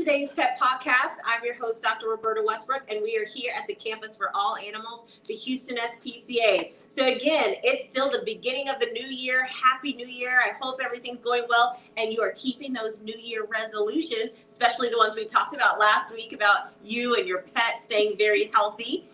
today's Pet Podcast. I'm your host, Dr. Roberta Westbrook, and we are here at the Campus for All Animals, the Houston SPCA. So again, it's still the beginning of the new year. Happy New Year. I hope everything's going well and you are keeping those New Year resolutions, especially the ones we talked about last week about you and your pet staying very healthy.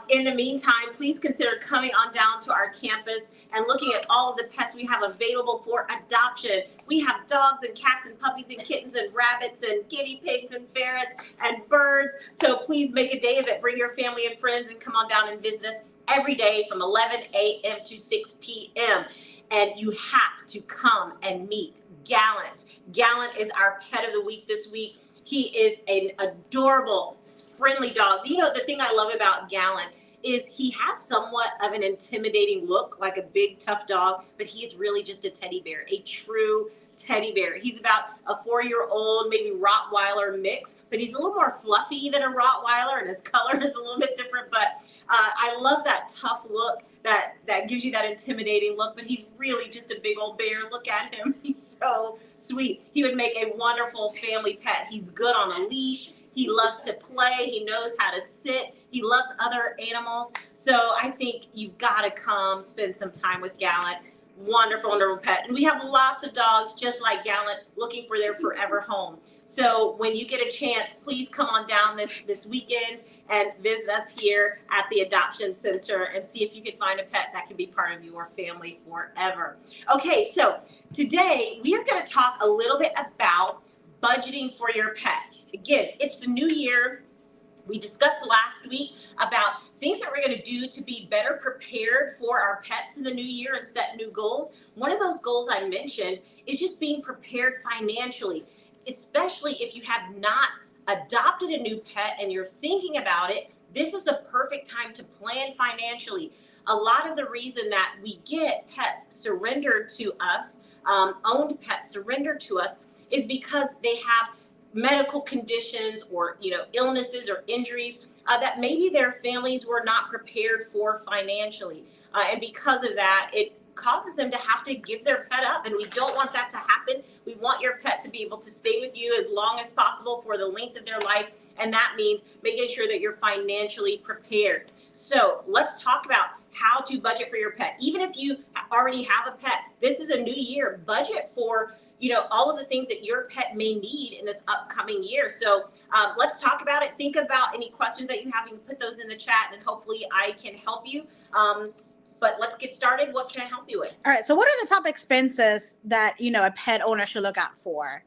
In the meantime, please consider coming on down to our campus and looking at all of the pets we have available for adoption. We have dogs and cats and puppies and kittens and rabbits and guinea pigs and ferrets and birds. So please make a day of it. Bring your family and friends and come on down and visit us every day from 11 a.m. to 6 p.m. And you have to come and meet Galant. Galant is our pet of the week this week. He is an adorable, friendly dog. You know, the thing I love about Galant is he has somewhat of an intimidating look, like a big, tough dog, but he's really just a teddy bear, a true teddy bear. He's about a 4-year-old, maybe Rottweiler mix, but he's a little more fluffy than a Rottweiler, and his color is a little bit different, but I love that tough look that gives you that intimidating look, but he's really just a big old bear. Look at him. He's so sweet. He would make a wonderful family pet. He's good on a leash. He loves to play. He knows how to sit. He loves other animals. So I think you've got to come spend some time with Galant. Wonderful, wonderful pet. And we have lots of dogs just like Galant looking for their forever home. So when you get a chance, please come on down this weekend and visit us here at the Adoption Center and see if you can find a pet that can be part of your family forever. Okay, so today we are going to talk a little bit about budgeting for your pet. Again, it's the new year. We discussed last week about things that we're going to do to be better prepared for our pets in the new year and set new goals. One of those goals I mentioned is just being prepared financially, especially if you have not adopted a new pet and you're thinking about it. This is the perfect time to plan financially. A lot of the reason that we get pets surrendered to us, owned pets surrendered to us, is because they have medical conditions or illnesses or injuries that maybe their families were not prepared for financially, and because of that it causes them to have to give their pet up, and we don't want that to happen. We want your pet to be able to stay with you as long as possible for the length of their life, and that means making sure that you're financially prepared. So let's talk about how to budget for your pet. Even if you already have a pet, this is a new year. Budget for all of the things that your pet may need in this upcoming year. So let's talk about it. Think about any questions that you have. You can put those in the chat and hopefully I can help you. But let's get started. What can I help you with? All right. So what are the top expenses that, a pet owner should look out for?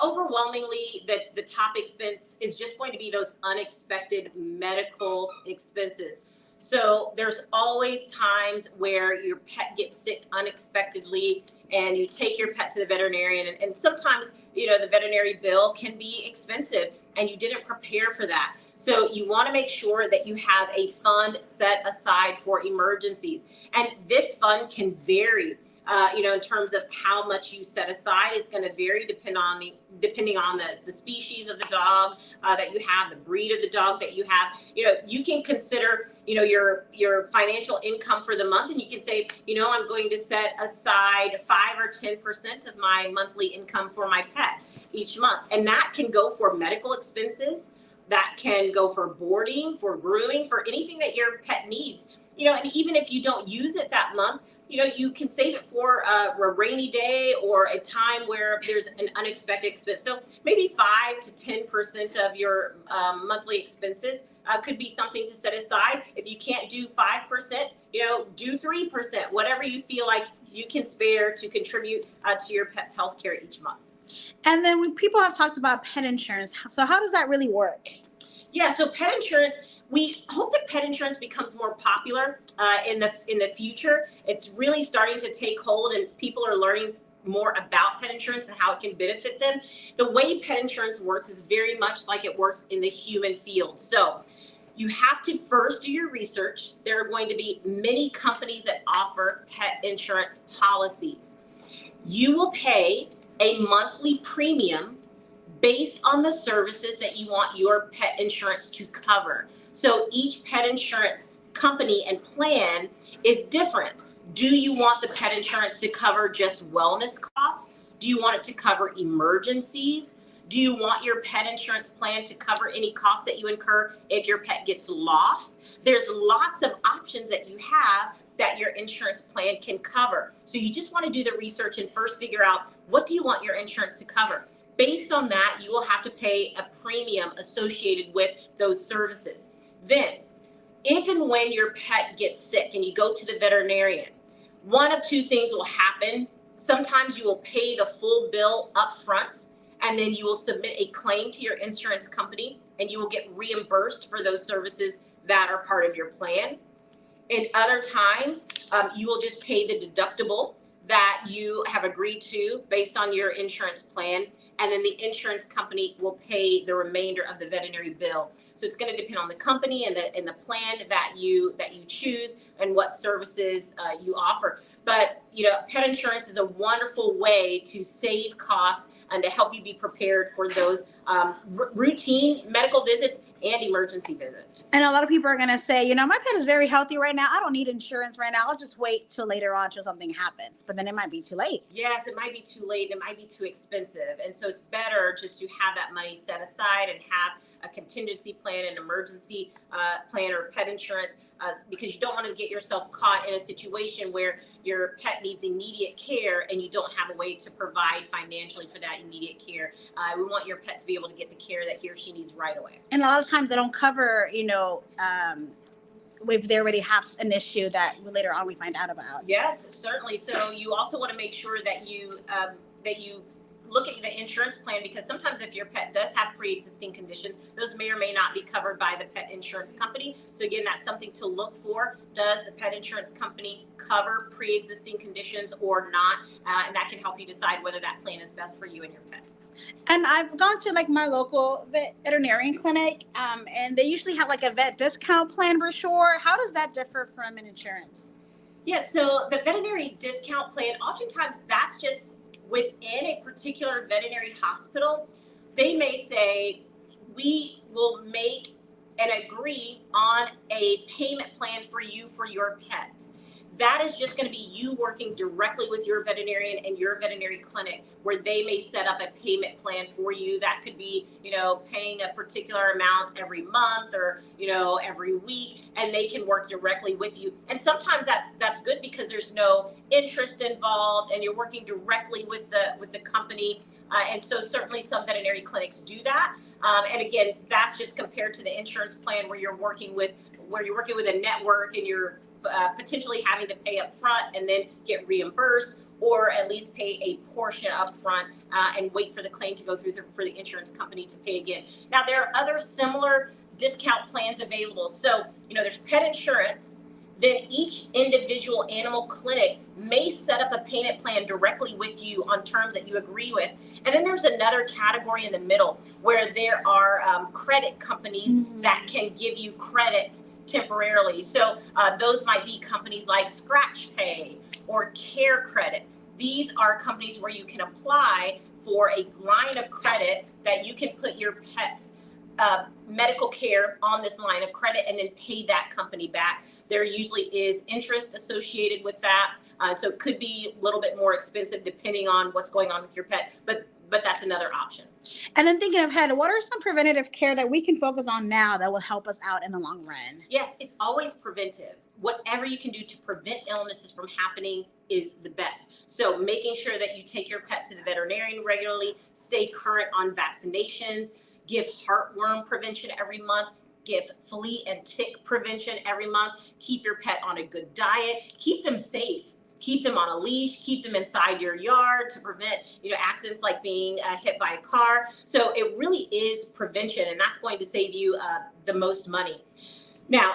Overwhelmingly, the top expense is just going to be those unexpected medical expenses. So there's always times where your pet gets sick unexpectedly and you take your pet to the veterinarian, and sometimes, the veterinary bill can be expensive and you didn't prepare for that. So you want to make sure that you have a fund set aside for emergencies. And this fund can vary. In terms of how much you set aside is going to vary depending on the species of the dog that you have, the breed of the dog that you have. You can consider, your financial income for the month, and you can say, I'm going to set aside 5 or 10% of my monthly income for my pet each month. And that can go for medical expenses. That can go for boarding, for grooming, for anything that your pet needs. And even if you don't use it that month, you can save it for a rainy day or a time where there's an unexpected expense. So maybe 5 to 10% of your monthly expenses could be something to set aside. If you can't do 5%, do 3%, whatever you feel like you can spare to contribute to your pet's health care each month. And then when people have talked about pet insurance, so how does that really work? Yeah, so pet insurance, we hope that pet insurance becomes more popular in the future. It's really starting to take hold and people are learning more about pet insurance and how it can benefit them. The way pet insurance works is very much like it works in the human field. So you have to first do your research. There are going to be many companies that offer pet insurance policies. You will pay a monthly premium based on the services that you want your pet insurance to cover. So each pet insurance company and plan is different. Do you want the pet insurance to cover just wellness costs? Do you want it to cover emergencies? Do you want your pet insurance plan to cover any costs that you incur if your pet gets lost? There's lots of options that you have that your insurance plan can cover. So you just want to do the research and first figure out, what do you want your insurance to cover? Based on that, you will have to pay a premium associated with those services. Then, if and when your pet gets sick and you go to the veterinarian, one of two things will happen. Sometimes you will pay the full bill up front, and then you will submit a claim to your insurance company, and you will get reimbursed for those services that are part of your plan. And other times, you will just pay the deductible that you have agreed to based on your insurance plan, and then the insurance company will pay the remainder of the veterinary bill. So it's going to depend on the company and the plan that you choose and what services you offer. But pet insurance is a wonderful way to save costs and to help you be prepared for those routine medical visits and emergency visits. And a lot of people are going to say, my pet is very healthy right now. I don't need insurance right now. I'll just wait till later on till something happens. But then it might be too late. Yes, it might be too late. It might be too expensive. And so it's better just to have that money set aside and have a contingency plan, an emergency plan, or pet insurance, because you don't want to get yourself caught in a situation where your pet needs immediate care and you don't have a way to provide financially for that immediate care. We want your pet to be able to get the care that he or she needs right away. And a lot of times they don't cover, if they already have an issue that later on we find out about. Yes, certainly. So you also want to make sure that you look at the insurance plan, because sometimes if your pet does have pre-existing conditions, those may or may not be covered by the pet insurance company. So again, that's something to look for. Does the pet insurance company cover pre-existing conditions or not? And that can help you decide whether that plan is best for you and your pet. And I've gone to my local veterinarian clinic, and they usually have a vet discount plan brochure. How does that differ from an insurance? Yeah, so the veterinary discount plan, oftentimes that's just within a particular veterinary hospital. They may say, we will make and agree on a payment plan for you for your pet. That is just going to be you working directly with your veterinarian and your veterinary clinic, where they may set up a payment plan for you. That could be, paying a particular amount every month or, every week, and they can work directly with you. And sometimes that's good because there's no interest involved and you're working directly with the company. And so certainly some veterinary clinics do that. And again, that's just compared to the insurance plan where you're working with a network and you're potentially having to pay up front and then get reimbursed, or at least pay a portion up front and wait for the claim to go through for the insurance company to pay again. Now, there are other similar discount plans available. So, there's pet insurance. Then each individual animal clinic may set up a payment plan directly with you on terms that you agree with. And then there's another category in the middle where there are credit companies that can give you credit temporarily. So those might be companies like Scratch Pay or Care Credit. These are companies where you can apply for a line of credit that you can put your pet's medical care on this line of credit and then pay that company back. There usually is interest associated with that. So it could be a little bit more expensive depending on what's going on with your pet, but that's another option. And then thinking ahead, what are some preventative care that we can focus on now that will help us out in the long run? Yes, it's always preventive. Whatever you can do to prevent illnesses from happening is the best. So making sure that you take your pet to the veterinarian regularly, stay current on vaccinations, give heartworm prevention every month, give flea and tick prevention every month, keep your pet on a good diet, keep them safe. Keep them on a leash, keep them inside your yard to prevent, accidents like being hit by a car. So it really is prevention, and that's going to save you the most money. Now,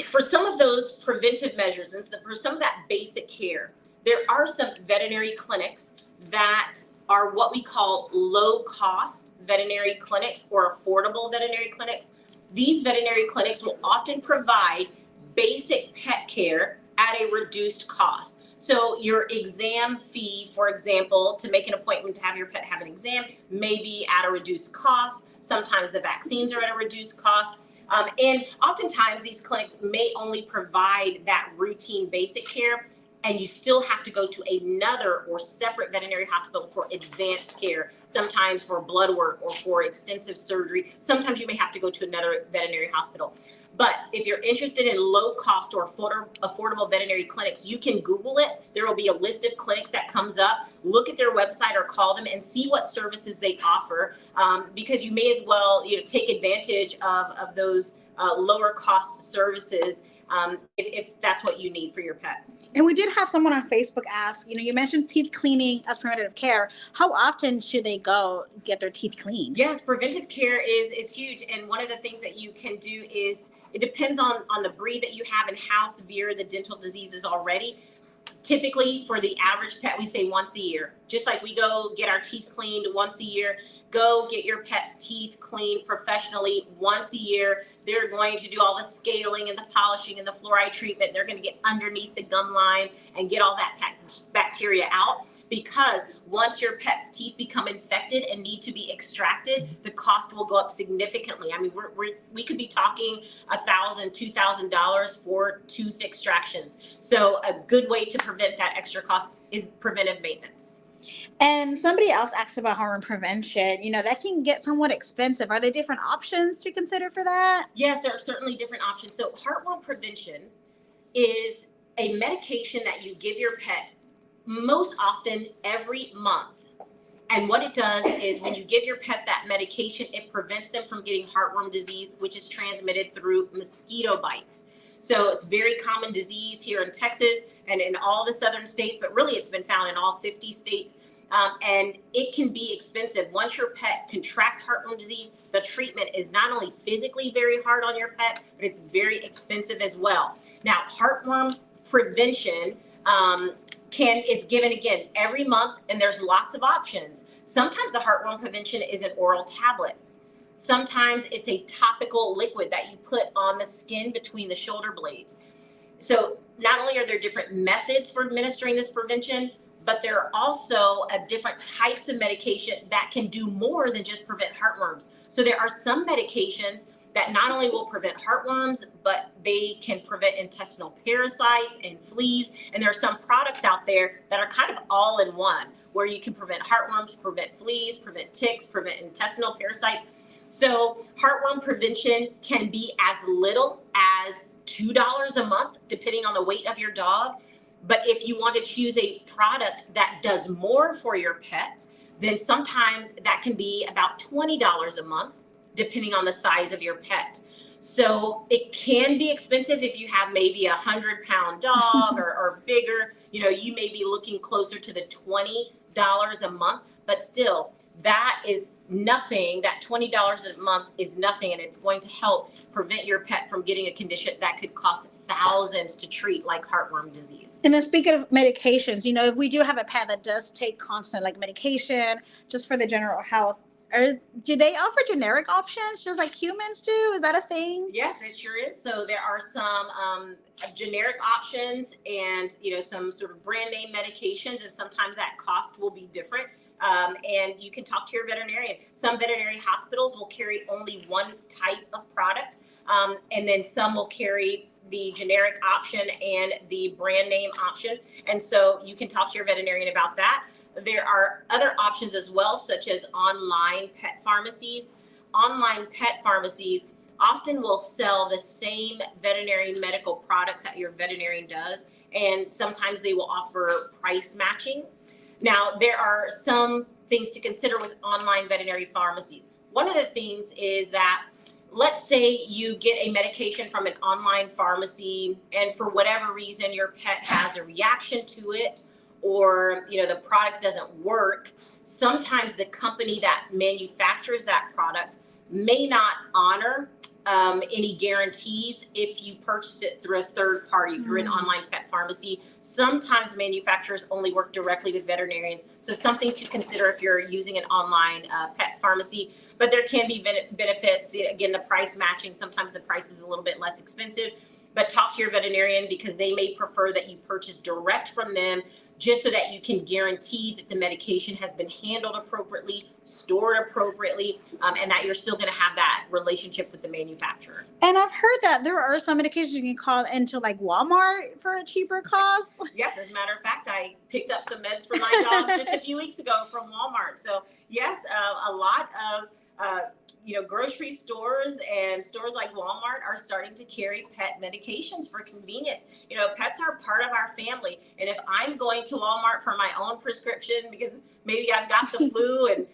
for some of those preventive measures and for some of that basic care, there are some veterinary clinics that are what we call low-cost veterinary clinics or affordable veterinary clinics. These veterinary clinics will often provide basic pet care at a reduced cost. So your exam fee, for example, to make an appointment to have your pet have an exam may be at a reduced cost. Sometimes the vaccines are at a reduced cost. And oftentimes these clinics may only provide that routine basic care and you still have to go to another or separate veterinary hospital for advanced care, sometimes for blood work or for extensive surgery. Sometimes you may have to go to another veterinary hospital. But if you're interested in low cost or affordable veterinary clinics, you can Google it. There will be a list of clinics that comes up. Look at their website or call them and see what services they offer, because you may as well take advantage of those lower cost services if that's what you need for your pet. And we did have someone on Facebook ask, you mentioned teeth cleaning as preventative care. How often should they go get their teeth cleaned? Yes, preventive care is huge. And one of the things that you can do is, it depends on the breed that you have and how severe the dental disease is already. Typically, for the average pet, we say once a year. Just like we go get our teeth cleaned once a year, go get your pet's teeth cleaned professionally once a year. They're going to do all the scaling and the polishing and the fluoride treatment. They're going to get underneath the gum line and get all that bacteria out. Because once your pet's teeth become infected and need to be extracted, the cost will go up significantly. I mean, we could be talking $1,000, $2,000 for tooth extractions. So a good way to prevent that extra cost is preventive maintenance. And somebody else asked about heartworm prevention. That can get somewhat expensive. Are there different options to consider for that? Yes, there are certainly different options. So heartworm prevention is a medication that you give your pet most often every month. And what it does is when you give your pet that medication, it prevents them from getting heartworm disease, which is transmitted through mosquito bites. So it's very common disease here in Texas and in all the southern states, but really it's been found in all 50 states. And it can be expensive. Once your pet contracts heartworm disease, the treatment is not only physically very hard on your pet, but it's very expensive as well. Now, heartworm prevention is given again every month, and there's lots of options. Sometimes the heartworm prevention is an oral tablet. Sometimes it's a topical liquid that you put on the skin between the shoulder blades. So not only are there different methods for administering this prevention, but there are also different types of medication that can do more than just prevent heartworms. So there are some medications that not only will prevent heartworms, but they can prevent intestinal parasites and fleas. And there are some products out there that are kind of all in one, where you can prevent heartworms, prevent fleas, prevent ticks, prevent intestinal parasites. So heartworm prevention can be as little as $2 a month, depending on the weight of your dog. But if you want to choose a product that does more for your pet, then sometimes that can be about $20 a month, depending on the size of your pet. So it can be expensive if you have maybe a 100-pound dog or bigger. You may be looking closer to the $20 a month, but still, that is nothing. That $20 a month is nothing, and it's going to help prevent your pet from getting a condition that could cost thousands to treat, like heartworm disease. And then speaking of medications, if we do have a pet that does take constant medication just for the general health, do they offer generic options just like humans do? Is that a thing? Yes, it sure is. So there are some generic options and some sort of brand name medications, and sometimes that cost will be different. And you can talk to your veterinarian. Some veterinary hospitals will carry only one type of product, and then some will carry the generic option and the brand name option. And so you can talk to your veterinarian about that. There are other options as well, such as online pet pharmacies. Online pet pharmacies often will sell the same veterinary medical products that your veterinarian does, and sometimes they will offer price matching. Now, there are some things to consider with online veterinary pharmacies. One of the things is that, let's say you get a medication from an online pharmacy, and for whatever reason your pet has a reaction to it, or the product doesn't work. Sometimes the company that manufactures that product may not honor any guarantees if you purchase it through a third party, through an online pet pharmacy. Sometimes manufacturers only work directly with veterinarians. So something to consider if you're using an online pet pharmacy. But there can be benefits. Again, the price matching, sometimes the price is a little bit less expensive. but talk to your veterinarian because they may prefer that you purchase direct from them, just so that you can guarantee that the medication has been handled appropriately, stored appropriately, and that you're still going to have that relationship with the manufacturer. And I've heard that there are some medications you can call into like Walmart for a cheaper cost. Yes, as a matter of fact, I picked up some meds for my dog just a few weeks ago from Walmart. So yes, a lot of grocery stores and stores like Walmart are starting to carry pet medications for convenience. Pets are part of our family. And if I'm going to Walmart for my own prescription because maybe I've got the flu and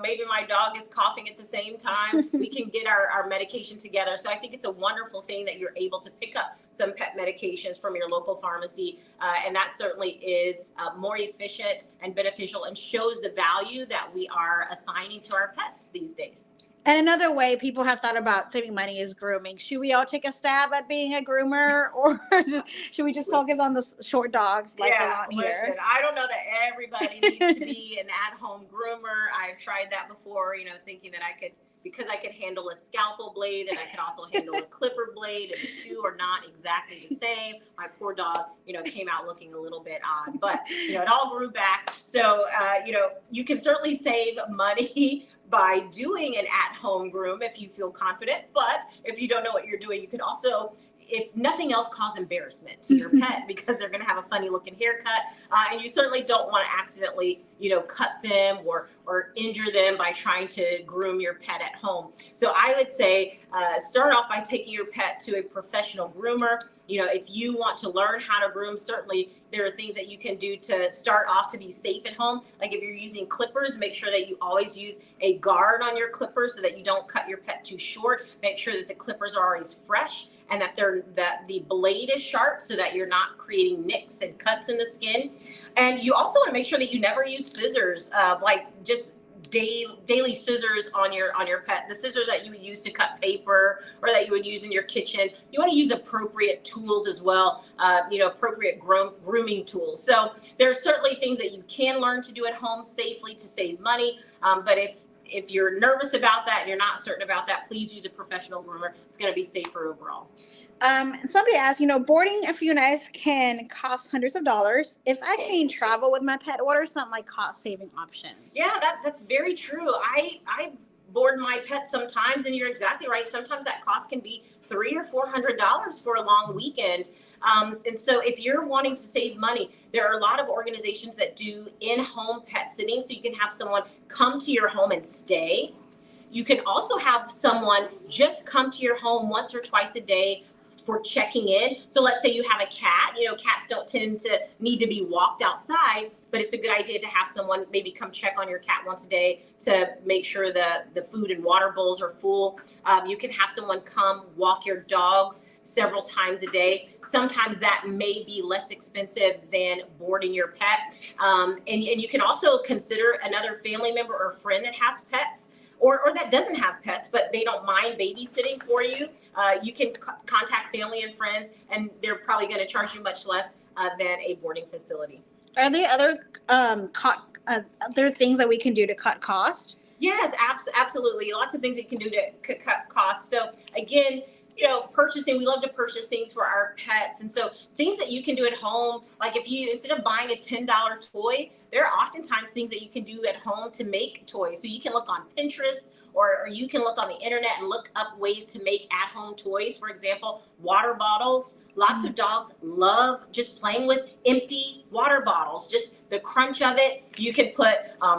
maybe my dog is coughing at the same time, we can get our medication together. So I think it's a wonderful thing that you're able to pick up some pet medications from your local pharmacy. And that certainly is more efficient and beneficial and shows the value that we are assigning to our pets these days. And another way people have thought about saving money is grooming. Should we all take a stab at being a groomer, or should we just focus on the short dogs like Galant here? Listen, I don't know that everybody needs to be an at-home groomer. I've tried that before, thinking that because I could handle a scalpel blade and I could also handle a clipper blade, and the two are not exactly the same. My poor dog, came out looking a little bit odd, but it all grew back. So, you can certainly save money by doing an at-home groom if you feel confident. But if you don't know what you're doing, you can also, if nothing else, cause embarrassment to your pet because they're going to have a funny looking haircut. And you certainly don't want to accidentally, cut them or injure them by trying to groom your pet at home. So I would say start off by taking your pet to a professional groomer. If you want to learn how to groom, certainly there are things that you can do to start off to be safe at home. Like if you're using clippers, make sure that you always use a guard on your clippers so that you don't cut your pet too short. Make sure that the clippers are always fresh and that the blade is sharp so that you're not creating nicks and cuts in the skin. And you also want to make sure that you never use scissors, like just daily scissors on your pet, the scissors that you would use to cut paper or that you would use in your kitchen. You want to use appropriate tools as well, appropriate grooming tools. So there are certainly things that you can learn to do at home safely to save money. But if you're nervous about that and you're not certain about that, please use a professional groomer. It's going to be safer overall. Somebody asked, boarding a few nights can cost hundreds of dollars. If I can't travel with my pet, what are some cost saving options? Yeah, that's very true. I board my pets sometimes, and you're exactly right. Sometimes that cost can be $300 or $400 for a long weekend. And so if you're wanting to save money, there are a lot of organizations that do in-home pet sitting. So you can have someone come to your home and stay. You can also have someone just come to your home once or twice a day for checking in. So let's say you have a cat, cats don't tend to need to be walked outside, but it's a good idea to have someone maybe come check on your cat once a day to make sure the food and water bowls are full. You can have someone come walk your dogs several times a day. Sometimes that may be less expensive than boarding your pet. And you can also consider another family member or friend that has pets, or that doesn't have pets, but they don't mind babysitting for you. You can contact family and friends, and they're probably going to charge you much less than a boarding facility. Are there other things that we can do to cut cost? Yes, absolutely. Lots of things you can do to cut costs. So again, purchasing, we love to purchase things for our pets. And so things that you can do at home, like if you, instead of buying a $10 toy, there are oftentimes things that you can do at home to make toys. So you can look on Pinterest or you can look on the internet and look up ways to make at-home toys. For example, water bottles. Lots of dogs love just playing with empty water bottles, just the crunch of it. You can put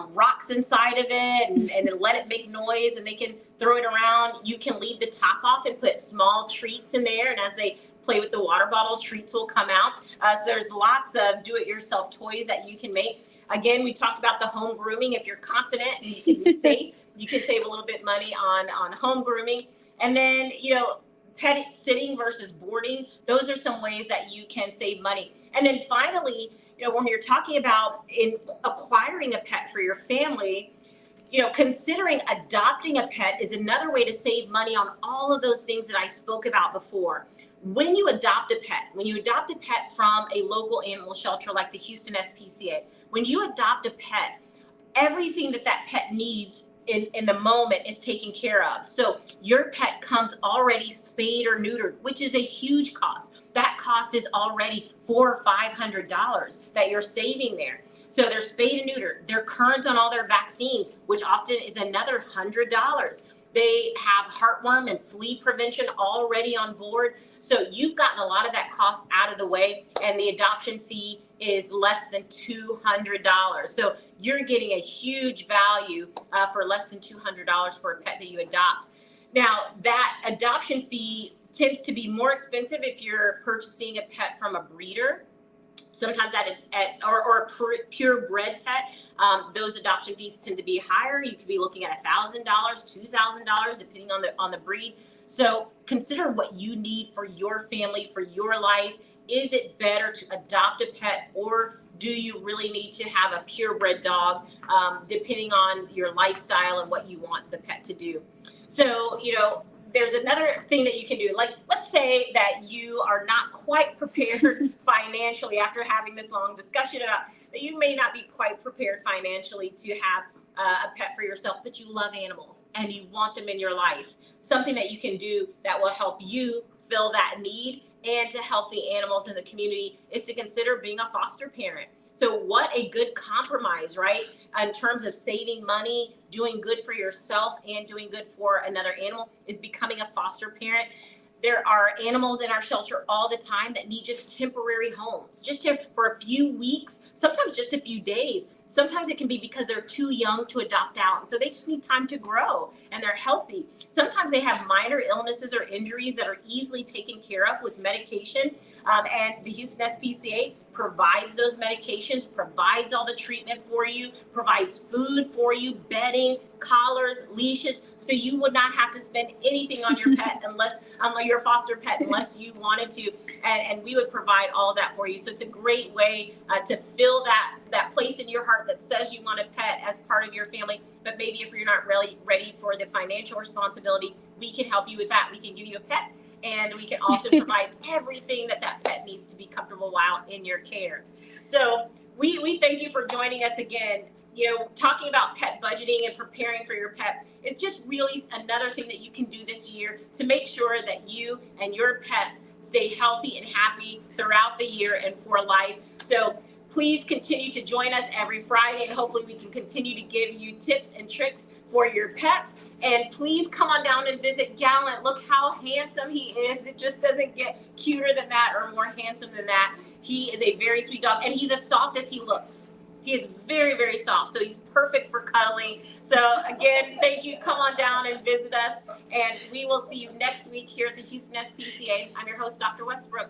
rocks inside of it and let it make noise, and they can throw it around. You can leave the top off and put small treats in there, and as they play with the water bottle, treats will come out. So there's lots of do-it-yourself toys that you can make. Again, we talked about the home grooming. If you're confident and you can be safe, you can save a little bit money on home grooming. And then, pet sitting versus boarding, those are some ways that you can save money. And then finally, when you're talking about acquiring a pet for your family, considering adopting a pet is another way to save money on all of those things that I spoke about before. When you adopt a pet from a local animal shelter like the Houston SPCA, when you adopt a pet, everything that pet needs in the moment is taken care of. So your pet comes already spayed or neutered, which is a huge cost. That cost is already $400 or $500 that you're saving there. So they're spayed and neutered. They're current on all their vaccines, which often is another $100. They have heartworm and flea prevention already on board. So you've gotten a lot of that cost out of the way, and the adoption fee is less than $200. So you're getting a huge value for less than $200 for a pet that you adopt. Now, that adoption fee tends to be more expensive if you're purchasing a pet from a breeder. Sometimes or a purebred pet, those adoption fees tend to be higher. You could be looking at $1,000, $2,000, depending on the breed. So consider what you need for your family, for your life. Is it better to adopt a pet, or do you really need to have a purebred dog, depending on your lifestyle and what you want the pet to do? So, there's another thing that you can do. Like, let's say that you are not quite prepared financially after having this long discussion about that you may not be quite prepared financially to have a pet for yourself, but you love animals and you want them in your life. Something that you can do that will help you fill that need and to help the animals in the community is to consider being a foster parent. So what a good compromise, right? In terms of saving money, doing good for yourself, and doing good for another animal is becoming a foster parent. There are animals in our shelter all the time that need just temporary homes, just for a few weeks, sometimes just a few days. Sometimes it can be because they're too young to adopt out, and so they just need time to grow, and they're healthy. Sometimes they have minor illnesses or injuries that are easily taken care of with medication, and the Houston SPCA provides those medications, provides all the treatment for you, provides food for you, bedding, collars, leashes, so you would not have to spend anything on your pet on your foster pet unless you wanted to, and we would provide all of that for you. So it's a great way to fill that place in your heart that says you want a pet as part of your family, but maybe if you're not really ready for the financial responsibility, we can help you with that. We can give you a pet, and we can also provide everything that pet needs to be comfortable while in your care. So we thank you for joining us again. Talking about pet budgeting and preparing for your pet is just really another thing that you can do this year to make sure that you and your pets stay healthy and happy throughout the year and for life. So please continue to join us every Friday, and hopefully we can continue to give you tips and tricks for your pets. And please come on down and visit Galant. Look how handsome he is. It just doesn't get cuter than that or more handsome than that. He is a very sweet dog, and he's as soft as he looks. He is very, very soft, so he's perfect for cuddling. So again, thank you. Come on down and visit us, and we will see you next week here at the Houston SPCA. I'm your host, Dr. Westbrook.